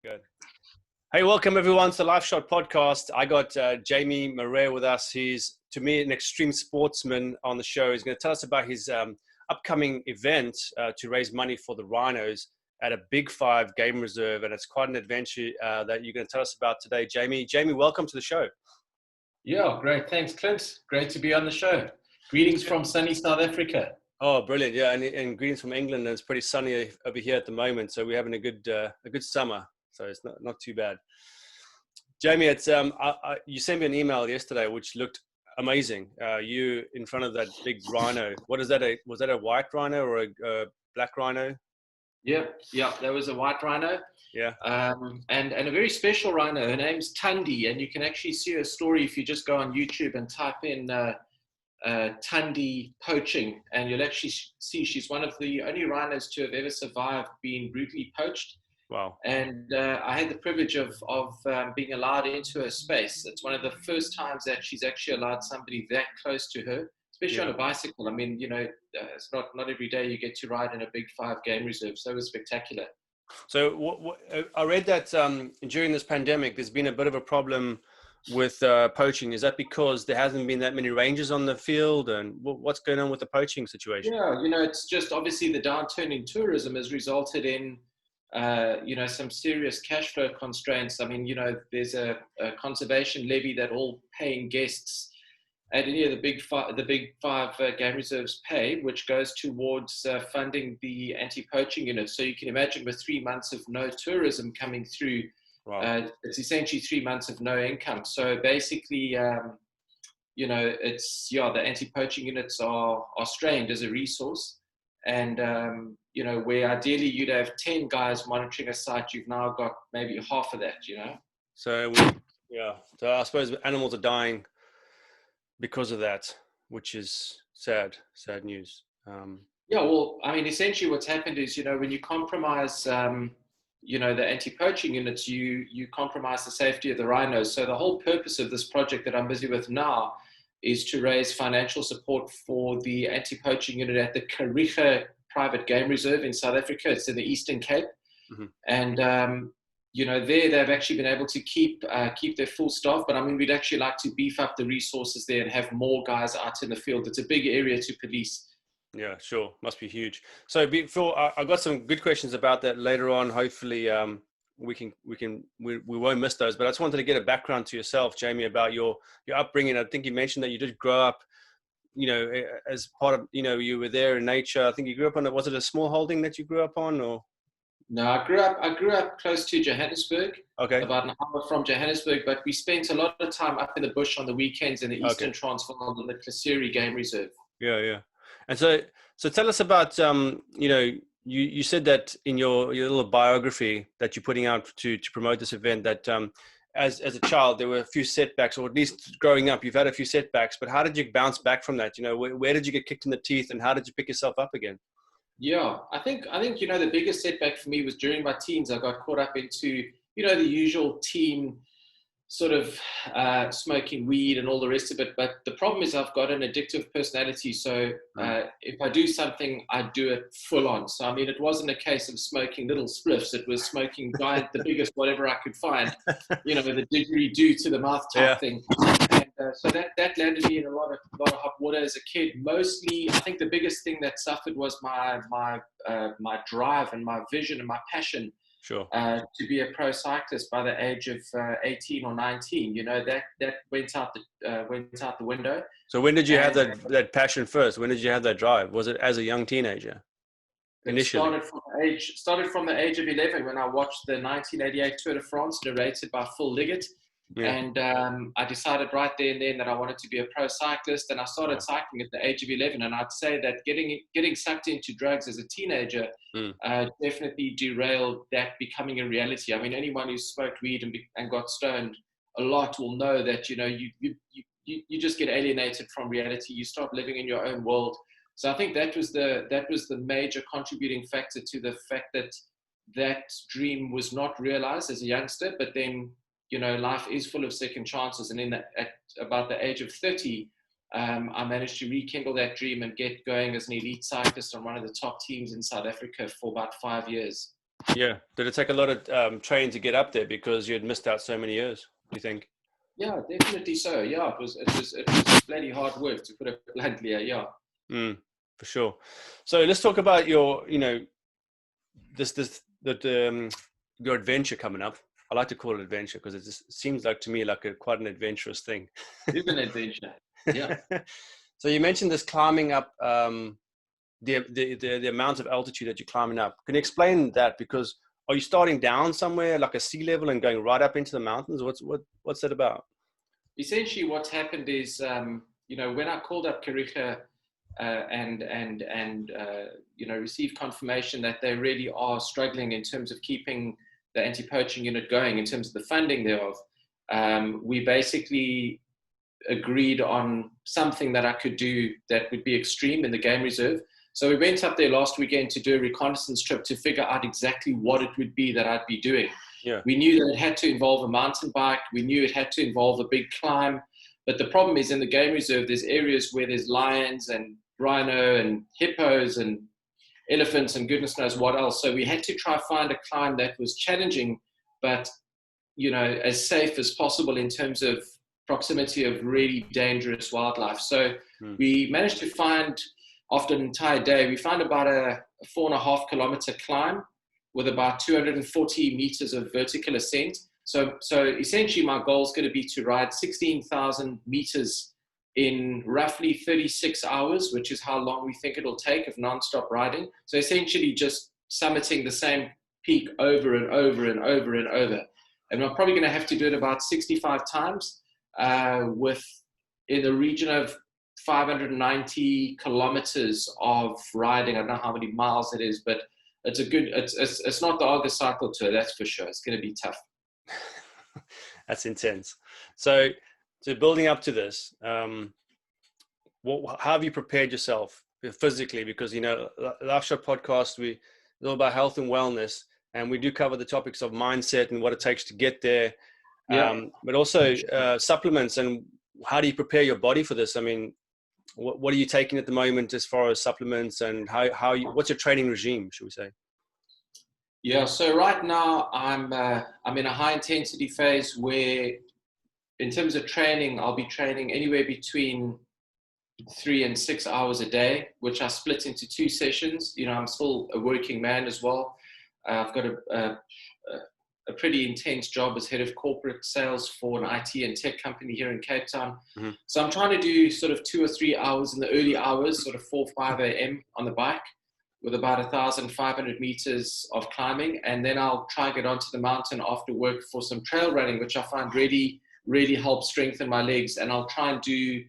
Good. Hey, welcome everyone to the LifeShot podcast. I got Jamie Marais with us. He's, to me, an extreme sportsman on the show. He's going to tell us about his upcoming event to raise money for the Rhinos at a Big Five Game Reserve. And it's quite an adventure that you're going to tell us about today, Jamie. Jamie, welcome to the show. Yeah, great. Thanks, Clint. Great to be on the show. Greetings from sunny South Africa. Oh, brilliant. Yeah, and greetings from England. It's pretty sunny over here at the moment. So we're having a good summer. So it's not too bad. Jamie, it's you sent me an email yesterday, which looked amazing. You in front of that big rhino. What is that? Was that a white rhino or a black rhino? Yeah, that was a white rhino. Yeah. And a very special rhino. Her name's Tundi, and you can actually see her story if you just go on YouTube and type in Anti-poaching, and you'll actually see she's one of the only rhinos to have ever survived being brutally poached. Wow. And I had the privilege of being allowed into her space. It's one of the first times that she's actually allowed somebody that close to her, especially on a bicycle. I mean, it's not every day you get to ride in a Big Five Game Reserve. So it was spectacular. So I read that during this pandemic, there's been a bit of a problem with poaching. Is that because there hasn't been that many rangers on the field, and what's going on with the poaching situation? Yeah, it's just obviously the downturn in tourism has resulted in some serious cash flow constraints. I mean, there's a conservation levy that all paying guests at any of the Big Five game reserves pay, which goes towards funding the anti-poaching units. So you can imagine with 3 months of no tourism coming through, wow. It's essentially 3 months of no income. So basically, the anti-poaching units are strained as a resource. And, where ideally you'd have 10 guys monitoring a site, you've now got maybe half of that, So so I suppose animals are dying because of that, which is sad news. Yeah, well, I mean, essentially what's happened is, when you compromise, the anti-poaching units, you compromise the safety of the rhinos. So the whole purpose of this project that I'm busy with now is to raise financial support for the anti-poaching unit at the Kariega Game Reserve in South Africa. It's in the Eastern Cape. Mm-hmm. And, there they've actually been able to keep their full staff. But I mean, we'd actually like to beef up the resources there and have more guys out in the field. It's a big area to police. Yeah, sure. Must be huge. So before I got some good questions about that later on. Hopefully we won't miss those, but I just wanted to get a background to yourself, Jamie, about your upbringing. I think you mentioned that you did grow up, as part of, you were there in nature. I think you grew up on was it a small holding that you grew up on, or? No, I grew up close to Johannesburg. Okay. About an hour from Johannesburg, but we spent a lot of time up in the bush on the weekends in the Eastern Transvaal and the Kariega Game Reserve. Yeah. And so tell us about, you said that in your little biography that you're putting out to promote this event that as a child, there were a few setbacks, or at least growing up, you've had a few setbacks, but how did you bounce back from that? Where did you get kicked in the teeth and how did you pick yourself up again? Yeah, I think, the biggest setback for me was during my teens. I got caught up into, the usual teen sort of smoking weed and all the rest of it. But the problem is I've got an addictive personality. So if I do something, I do it full on. So, I mean, it wasn't a case of smoking little spliffs. It was smoking giant, the biggest, whatever I could find, the didgeridoo to the mouth type thing. And so that landed me in a lot of hot water as a kid. Mostly, I think the biggest thing that suffered was my drive and my vision and my passion. Sure. To be a pro cyclist by the age of 18 or 19, that went out the window. So when did you have that passion first? When did you have that drive? Was it as a young teenager? Initially, it started from the age of 11 when I watched the 1988 Tour de France narrated by Phil Liggett. Yeah. And I decided right there and then that I wanted to be a pro cyclist, and I started cycling at the age of 11. And I'd say that getting sucked into drugs as a teenager definitely derailed that becoming a reality. I mean, anyone who smoked weed and got stoned a lot will know that you just get alienated from reality. You start living in your own world. So I think that was the major contributing factor to the fact that dream was not realized as a youngster. But then, life is full of second chances. And at about the age of 30, I managed to rekindle that dream and get going as an elite cyclist on one of the top teams in South Africa for about 5 years. Yeah. Did it take a lot of training to get up there because you had missed out so many years, do you think? Yeah, definitely so. Yeah, it was bloody hard work, to put it bluntly. Yeah. Mm, for sure. So let's talk about your, your adventure coming up. I like to call it adventure because it just seems like to me like quite an adventurous thing. It is an adventure. Yeah. So you mentioned this climbing up, the amount of altitude that you're climbing up. Can you explain that? Because are you starting down somewhere like a sea level and going right up into the mountains? What's that about? Essentially, what's happened is, when I called up Kariega received confirmation that they really are struggling in terms of keeping the anti-poaching unit going, in terms of the funding thereof, we basically agreed on something that I could do that would be extreme in the game reserve. So we went up there last weekend to do a reconnaissance trip to figure out exactly what it would be that I'd be doing. Yeah. We knew that it had to involve a mountain bike. We knew it had to involve a big climb. But the problem is, in the game reserve, there's areas where there's lions and rhino and hippos and elephants and goodness knows what else. So we had to try find a climb that was challenging, but as safe as possible in terms of proximity of really dangerous wildlife. So we managed to find, after an entire day, we found about a 4.5 kilometer climb with about 240 meters of vertical ascent. So essentially my goal is going to be to ride 16,000 meters in roughly 36 hours, which is how long we think it'll take of non-stop riding. So essentially just summiting the same peak over and over and over and over. And I'm probably going to have to do it about 65 times with in the region of 590 kilometers of riding. I don't know how many miles it is, but it's not the Argus cycle tour, that's for sure. It's going to be tough. That's intense. So building up to this, how have you prepared yourself physically? Because, LifeShot podcast, it's all about health and wellness, and we do cover the topics of mindset and what it takes to get there. Yeah. But also supplements, and how do you prepare your body for this? I mean, what are you taking at the moment as far as supplements, and what's your training regime, should we say? Yeah, so right now I'm in a high intensity phase where, in terms of training, I'll be training anywhere between 3 and 6 hours a day, which I split into 2 sessions. I'm still a working man as well. I've got a pretty intense job as head of corporate sales for an IT and tech company here in Cape Town. Mm-hmm. So I'm trying to do sort of 2 or 3 hours in the early hours, sort of 4, 5 a.m. on the bike, with about 1,500 meters of climbing. And then I'll try and get onto the mountain after work for some trail running, which I find really, really helps strengthen my legs. And I'll try and do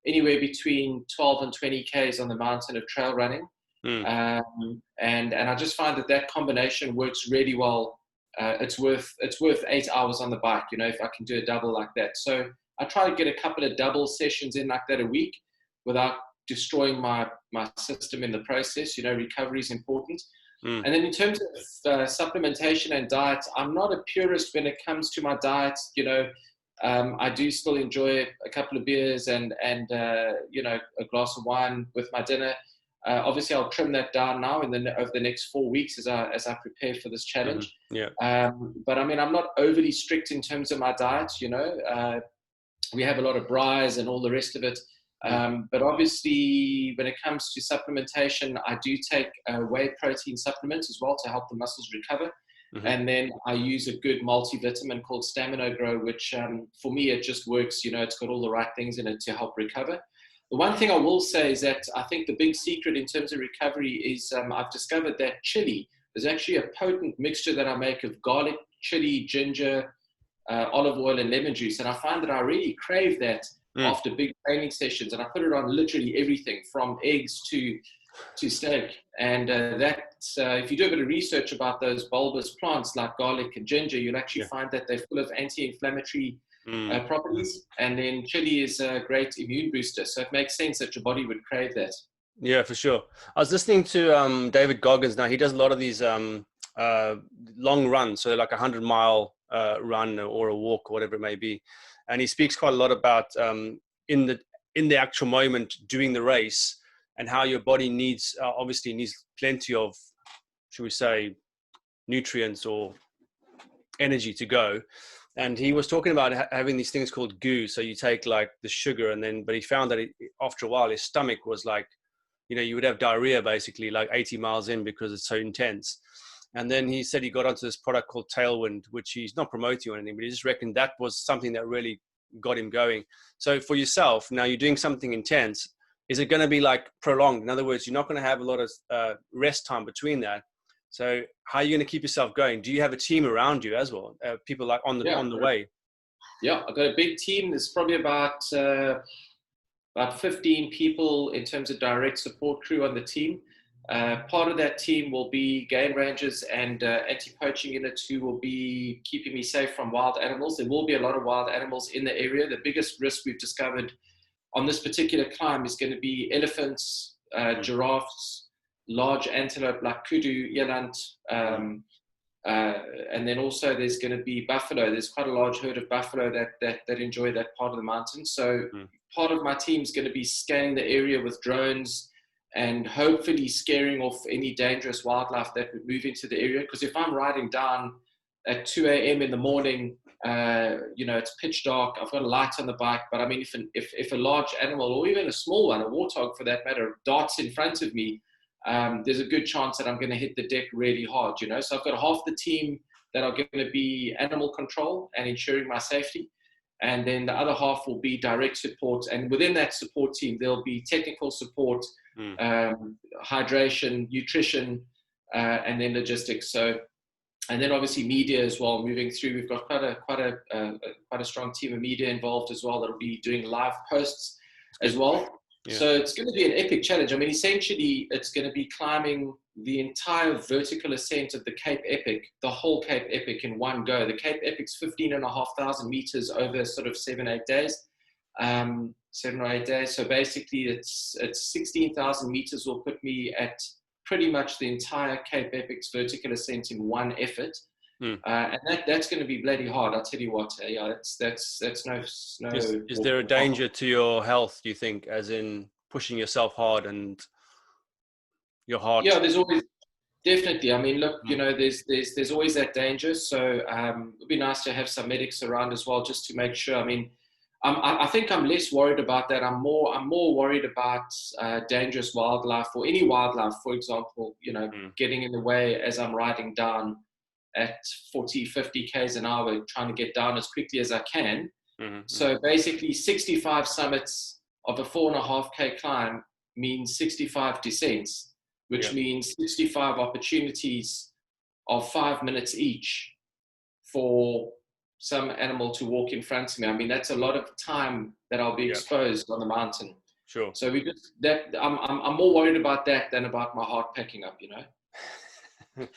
anywhere between 12 and 20 Ks on the mountain of trail running. And I just find that combination works really well. It's worth 8 hours on the bike, if I can do a double like that. So I try to get a couple of double sessions in like that a week without destroying my system in the process. Recovery is important. And then in terms of supplementation and diet, I'm not a purist when it comes to my diet. I do still enjoy a couple of beers and a glass of wine with my dinner. Obviously, I'll trim that down now over the next 4 weeks as I prepare for this challenge. Yeah. But I mean, I'm not overly strict in terms of my diet. We have a lot of braais and all the rest of it. But obviously, when it comes to supplementation, I do take whey protein supplements as well to help the muscles recover. Mm-hmm. And then I use a good multivitamin called Stamina Grow, which for me, it just works. It's got all the right things in it to help recover. The one thing I will say is that I think the big secret in terms of recovery is I've discovered that chili is actually a potent mixture that I make of garlic, chili, ginger, olive oil, and lemon juice. And I find that I really crave that after big training sessions. And I put it on literally everything from eggs to steak. And if you do a bit of research about those bulbous plants like garlic and ginger, you'll actually find that they're full of anti-inflammatory properties. And then chili is a great immune booster. So it makes sense that your body would crave that. Yeah, for sure. I was listening to David Goggins. Now he does a lot of these long runs, so like 100-mile run or a walk or whatever it may be. And he speaks quite a lot about in the actual moment doing the race, and how your body obviously needs plenty of, should we say, nutrients or energy to go. And he was talking about having these things called goo. So you take like the sugar and then, but he found that after a while, his stomach was like, you know, you would have diarrhea basically like 80 miles in because it's so intense. And then he said he got onto this product called Tailwind, which he's not promoting or anything, but he just reckoned that was something that really got him going. So for yourself, now you're doing something intense. Is it going to be like prolonged? In other words, you're not going to have a lot of rest time between that. So how are you going to keep yourself going? Do you have a team around you as well? People like on the way? Yeah, I've got a big team. There's probably about 15 people in terms of direct support crew on the team. Part of that team will be game rangers and anti-poaching units who will be keeping me safe from wild animals. There will be a lot of wild animals in the area. The biggest risk we've discovered on this particular climb is going to be elephants, giraffes, large antelope like kudu, eland, and then also there's going to be buffalo. There's quite a large herd of buffalo that enjoy that part of the mountain. So part of my team is going to be scanning the area with drones and hopefully scaring off any dangerous wildlife that would move into the area. Because if I'm riding down at 2 a.m. in the morning, you know, it's pitch dark, I've got a light on the bike, but I mean, if a large animal or even a small one, a warthog for that matter, darts in front of me, there's a good chance that I'm going to hit the deck really hard, you know. So I've got half the team that are going to be animal control and ensuring my safety. And then the other half will be direct support. And within that support team, there'll be technical support, hydration, nutrition, and then logistics. So, and then obviously media as well, moving through. We've got quite a strong team of media involved as well. That'll be doing live posts as well. Yeah. So it's going to be an epic challenge. I mean, essentially, it's going to be climbing the entire vertical ascent of the Cape Epic, the whole Cape Epic in one go. The Cape Epic's 15,500 meters over sort of 7 or 8 days. So basically, it's 16,000 meters will put me at pretty much the entire Cape Epic's vertical ascent in one effort. And that's going to be bloody hard. I'll tell you what. Yeah, that's no. Is there a danger to your health, do you think, as in pushing yourself hard and your heart? Yeah, there's always definitely. I mean, look, you know, there's always that danger. So it'd be nice to have some medics around as well, just to make sure. I mean, I think I'm less worried about that. I'm more worried about dangerous wildlife or any wildlife, for example, you know, getting in the way as I'm riding down at 40, 50 Ks an hour, trying to get down as quickly as I can. So basically 65 summits of a 4.5K climb means 65 descents, which means 65 opportunities of 5 minutes each for some animal to walk in front of me. I mean, that's a lot of time that I'll be exposed on the mountain. Sure. So I'm more worried about that than about my heart packing up, you know.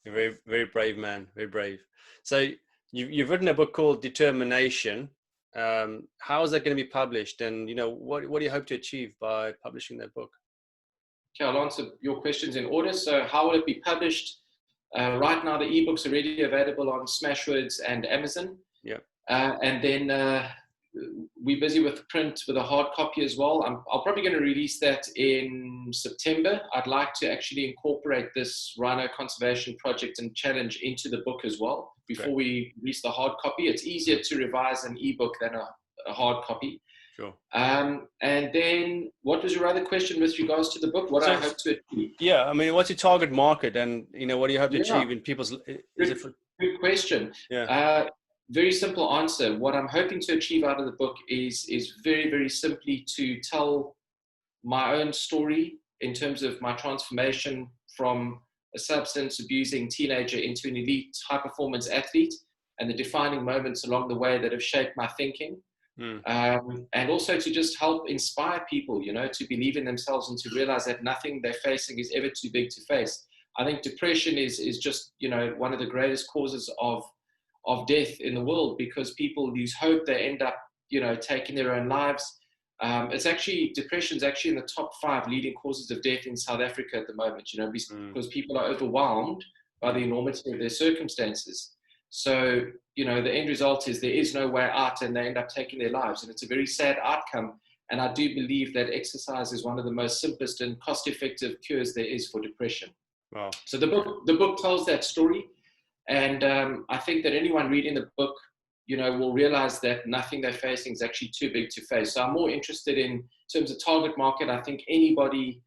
Very, very brave man, very brave. So you've written a book called Determination. How is that going to be published? And, you know, what do you hope to achieve by publishing that book? Okay, I'll answer your questions in order. So how will it be published? Right now, the ebooks are already available on Smashwords and Amazon. Yeah. And then we're busy with print with a hard copy as well. I'm probably going to release that in September. I'd like to actually incorporate this Rhino conservation project and challenge into the book as well before we release the hard copy. It's easier to revise an ebook than a hard copy. Sure. And then what was your other question with regards to the book? What I hope to achieve? Yeah, I mean, what's your target market, and, you know, what do you hope to achieve in people's... Good question. Yeah. Very simple answer. What I'm hoping to achieve out of the book is very, very simply to tell my own story in terms of my transformation from a substance abusing teenager into an elite high performance athlete and the defining moments along the way that have shaped my thinking. And also to just help inspire people, you know, to believe in themselves and to realize that nothing they're facing is ever too big to face. I think depression is just, you know, one of the greatest causes of death in the world, because people lose hope. They end up, you know, taking their own lives. Depression's actually in the top 5 leading causes of death in South Africa at the moment, you know, because people are overwhelmed by the enormity of their circumstances. So, you know, the end result is there is no way out and they end up taking their lives. And it's a very sad outcome. And I do believe that exercise is one of the most simplest and cost-effective cures there is for depression. Wow. So the book tells that story. And I think that anyone reading the book, will realize that nothing they're facing is actually too big to face. So I'm more interested in terms of target market. I think anybody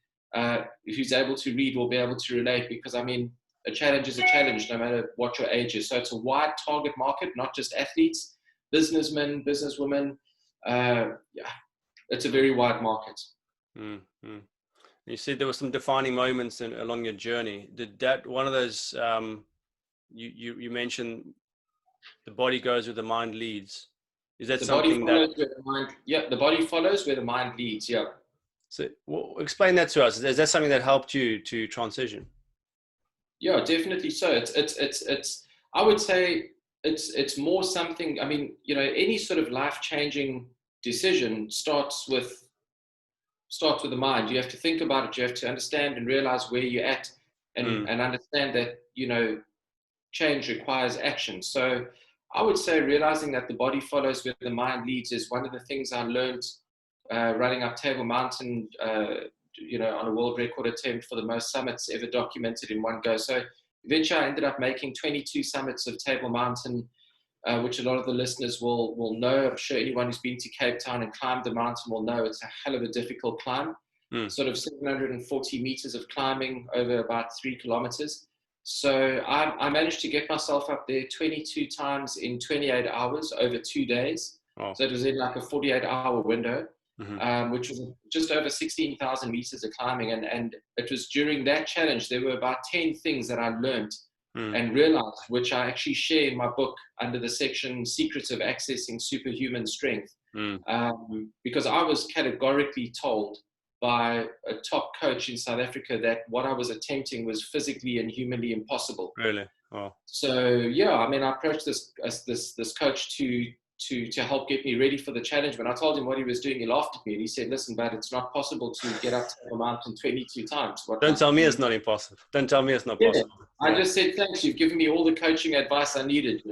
who's able to read will be able to relate, because I mean, a challenge is a challenge no matter what your age is. So it's a wide target market, not just athletes, businessmen, businesswomen. It's a very wide market. Mm-hmm. You said there were some defining moments along your journey. Did that, one of those, you mentioned the body goes where the mind leads. Is that something that... the body follows where the mind leads. Yeah. So explain that to us. Is that something that helped you to transition? Yeah, definitely. So it's I would say it's more something, I mean, any sort of life-changing decision starts with the mind. You have to think about it. You have to understand and realize where you're at, and understand that, change requires action. So I would say realizing that the body follows where the mind leads is one of the things I learned running up Table Mountain, on a world record attempt for the most summits ever documented in one go. So eventually I ended up making 22 summits of Table Mountain, which a lot of the listeners will know. I'm sure anyone who's been to Cape Town and climbed the mountain will know it's a hell of a difficult climb. Sort of 740 meters of climbing over about 3 kilometers. So I managed to get myself up there 22 times in 28 hours over 2 days. Oh. So it was in like a 48-hour window, which was just over 16,000 meters of climbing. And it was during that challenge, there were about 10 things that I learned and realized, which I actually share in my book under the section Secrets of Accessing Superhuman Strength. Because I was categorically told by a top coach in South Africa that what I was attempting was physically and humanly impossible. Really? Oh. So yeah, I mean, I approached this coach to help get me ready for the challenge. When I told him what he was doing, he laughed at me and he said, "Listen, but it's not possible to get up to the mountain 22 times." Don't tell me it's not impossible. Don't tell me it's not possible. I just said, "Thanks, you've given me all the coaching advice I needed."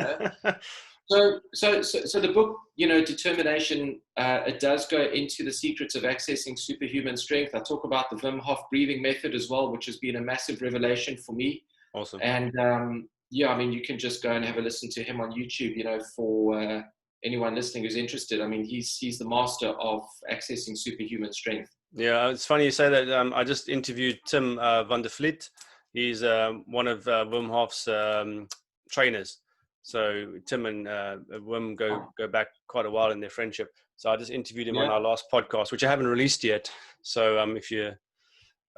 So the book, Determination, it does go into the secrets of accessing superhuman strength. I talk about the Wim Hof breathing method as well, which has been a massive revelation for me. Awesome. And I mean, you can just go and have a listen to him on YouTube, for anyone listening who's interested. I mean, he's the master of accessing superhuman strength. Yeah, it's funny you say that. I just interviewed Tim van der Vliet. He's one of Wim Hof's trainers. So Tim and Wim go back quite a while in their friendship. So I just interviewed him on our last podcast, which I haven't released yet. So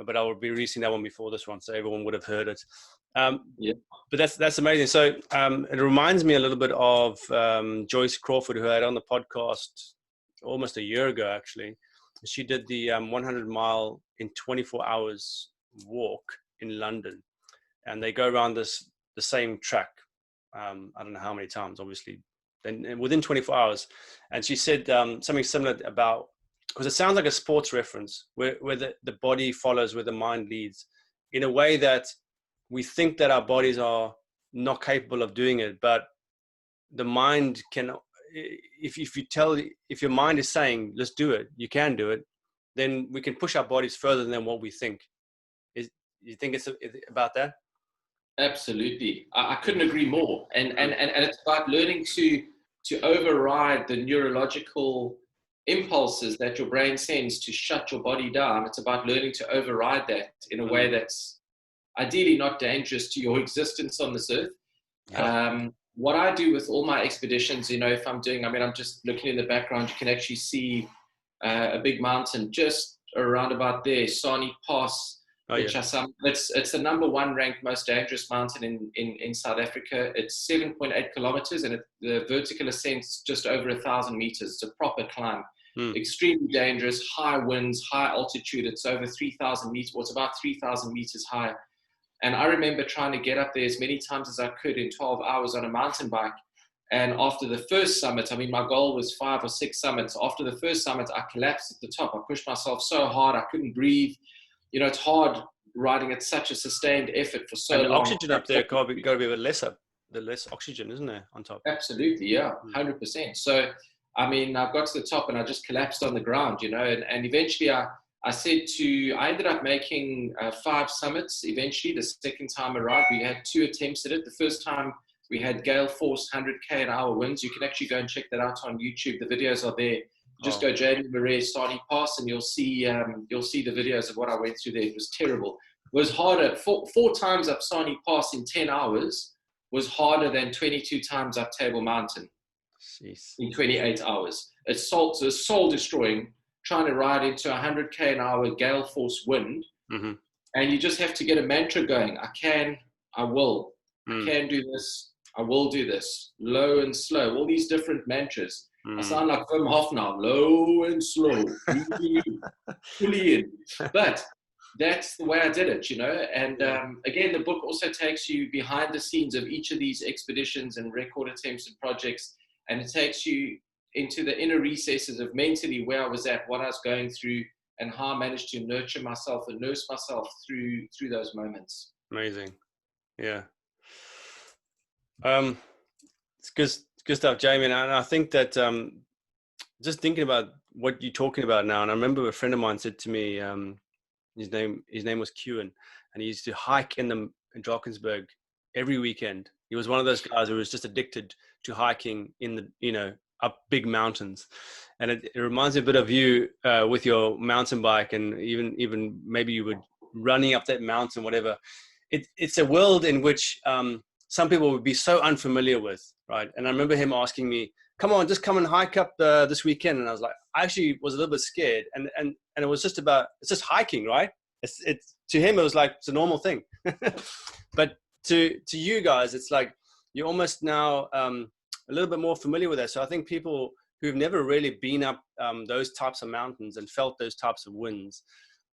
but I will be releasing that one before this one, so everyone would have heard it. But that's amazing. So it reminds me a little bit of Joyce Crawford, who I had on the podcast almost a year ago, actually. She did the 100-mile in 24 hours walk in London, and they go around the same track. I don't know how many times, obviously, and within 24 hours. And she said something similar about, because it sounds like a sports reference, where the body follows where the mind leads, in a way that we think that our bodies are not capable of doing it, but the mind can. If your mind is saying, let's do it, you can do it, then we can push our bodies further than what we think. You think it's about that? Absolutely. I couldn't agree more. And it's about learning to override the neurological impulses that your brain sends to shut your body down. It's about learning to override that in a way that's ideally not dangerous to your existence on this earth. What I do with all my expeditions, if I'm just looking in the background, you can actually see a big mountain just around about there, Sani Pass. It's the number 1 ranked most dangerous mountain in South Africa. It's 7.8 kilometers, and the vertical ascent is just over 1,000 meters. It's a proper climb. Extremely dangerous, high winds, high altitude. It's over 3,000 meters. Well, it's about 3,000 meters high. And I remember trying to get up there as many times as I could in 12 hours on a mountain bike. And after the first summit, my goal was 5 or 6 summits. After the first summit, I collapsed at the top. I pushed myself so hard, I couldn't breathe. It's hard riding at such a sustained effort for so long. And the oxygen up there got to be a bit lesser. The less oxygen, isn't there, on top? Absolutely, yeah, 100%. So, I got to the top and I just collapsed on the ground, and eventually I I ended up making 5 summits eventually. The second time around, we had 2 attempts at it. The first time we had gale force 100k an hour winds. You can actually go and check that out on YouTube. The videos are there. Just go Jamie Marais starting pass, and you'll see the videos of what I went through there. It was terrible. It was harder. 4 times up Sani Pass in 10 hours was harder than 22 times up Table Mountain. Jeez. In 28 hours. It's soul destroying, trying to ride into 100k an hour gale force wind. Mm-hmm. And you just have to get a mantra going. I can, I will. I can do this. I will do this. Low and slow. All these different mantras. I sound like Wim Hof now. Low and slow. Fully in. But that's the way I did it, you know. And again, the book also takes you behind the scenes of each of these expeditions and record attempts and projects. And it takes you into the inner recesses of mentally where I was at, what I was going through, and how I managed to nurture myself and nurse myself through those moments. Amazing. Yeah. It's good stuff, Jamie. And I think that just thinking about what you're talking about now, and I remember a friend of mine said to me, his name was Kewan, and he used to hike in Drakensberg every weekend. He was one of those guys who was just addicted to hiking in up big mountains. And it reminds me a bit of you with your mountain bike, and even maybe you were running up that mountain, whatever. It's a world in which some people would be so unfamiliar with, right? And I remember him asking me, come on, just come and hike up this weekend. And I was like, I actually was a little bit scared. And it was just it's just hiking, right? It's to him, it was like, it's a normal thing. But to you guys, it's like, you're almost now a little bit more familiar with that. So I think people who've never really been up those types of mountains and felt those types of winds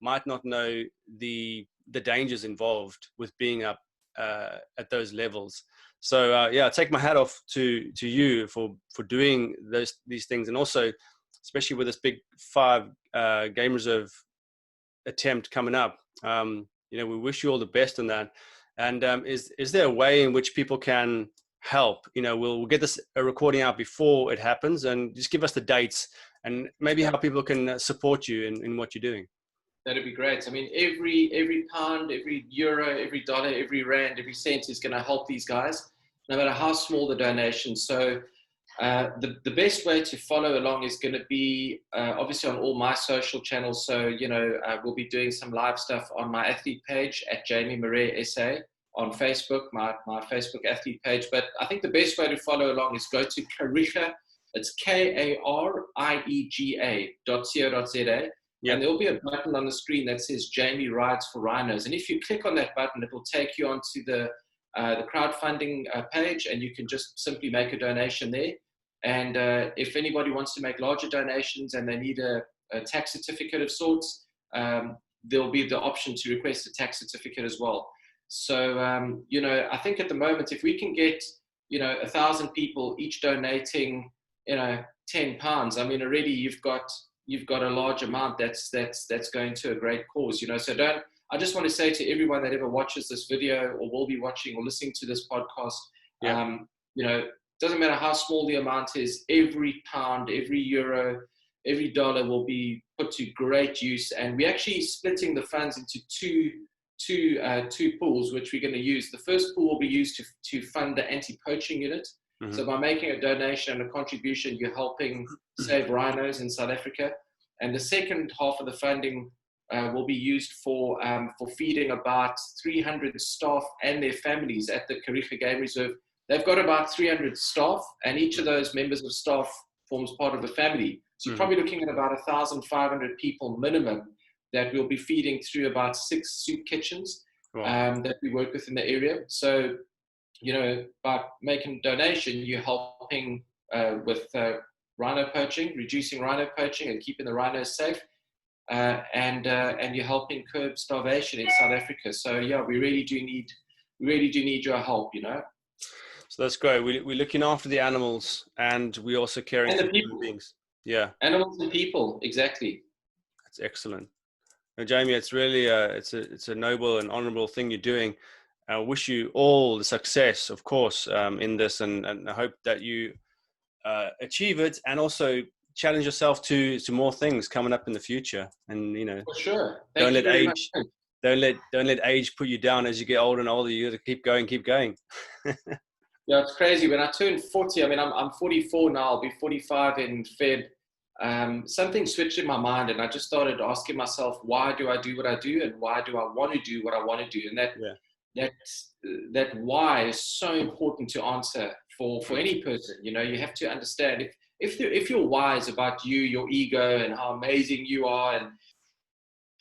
might not know the dangers involved with being up at those levels. So I take my hat off to you for doing these things, and also especially with this big 5 game reserve attempt coming up. We wish you all the best in that. And is there a way in which people can help? We'll get this recording out before it happens, and just give us the dates and maybe how people can support you in what you're doing. That'd be great. I mean, every pound, every euro, every dollar, every rand, every cent is going to help these guys, no matter how small the donation. So the best way to follow along is going to be obviously on all my social channels. So, we'll be doing some live stuff on my athlete page at Jamie Marais SA on Facebook, my Facebook athlete page. But I think the best way to follow along is go to Kariega. It's KARIEGA.co.za. Yep. And there'll be a button on the screen that says Jamie Rides for Rhinos. And if you click on that button, it will take you onto the crowdfunding page, and you can just simply make a donation there. And if anybody wants to make larger donations and they need a tax certificate of sorts, there'll be the option to request a tax certificate as well. So, I think at the moment, if we can get, 1,000 people each donating, 10 pounds, I mean, already you've got a large amount that's going to a great cause, So I just want to say to everyone that ever watches this video or will be watching or listening to this podcast, doesn't matter how small the amount is, every pound, every euro, every dollar will be put to great use. And we're actually splitting the funds into two pools, which we're going to use. The first pool will be used to fund the anti-poaching unit. Mm-hmm. So by making a donation and a contribution, you're helping save rhinos in South Africa. And the second half of the funding will be used for feeding about 300 staff and their families at the Kariega Game Reserve. They've got about 300 staff, and each of those members of staff forms part of a family. So you're probably looking at about 1,500 people minimum that we'll be feeding through about 6 soup kitchens that we work with in the area. So, by making a donation, you're helping with rhino poaching, reducing rhino poaching and keeping the rhinos safe. And you're helping curb starvation in South Africa. So we really do need your help, So that's great. We're looking after the animals, and we're also caring for human beings. Yeah, animals and people, exactly. That's excellent. Now, Jamie, it's really it's a noble and honourable thing you're doing. I wish you all the success, of course, in this, and I hope that you achieve it, and also challenge yourself to more things coming up in the future. And, For sure. Don't Thank you let very age, much. don't let age put you down. As you get older and older, you got to keep going, keep going. Yeah, it's crazy. When I turned 40, I mean, I'm 44 now. I'll be 45 in Feb. Something switched in my mind, and I just started asking myself, why do I do what I do, and why do I want to do what I want to do? And that why is so important to answer for any person. You have to understand if your why is about you, your ego, and how amazing you are, and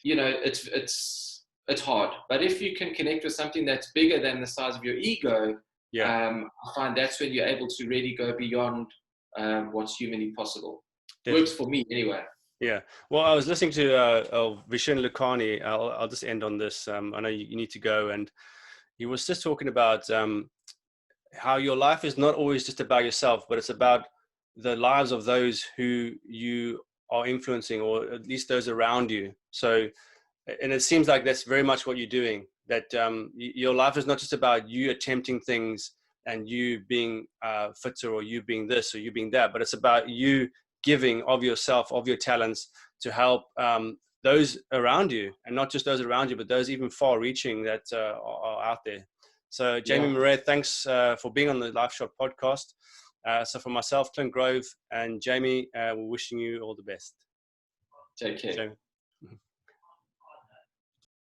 it's hard. But if you can connect with something that's bigger than the size of your ego, I find that's when you're able to really go beyond what's humanly possible. Definitely. Works for me anyway. Yeah. Well, I was listening to Vishen Lakhani. I'll just end on this. I know you need to go, and he was just talking about how your life is not always just about yourself, but it's about the lives of those who you are influencing, or at least those around you. So, and it seems like that's very much what you're doing, that your life is not just about you attempting things and you being fitter, or you being this or you being that, but it's about you giving of yourself, of your talents, to help those around you, and not just those around you, but those even far reaching that are out there. So Jamie Marais, thanks for being on the LifeShot podcast. So for myself, Clint Grove, and Jamie, we're wishing you all the best. Take care. Jamie.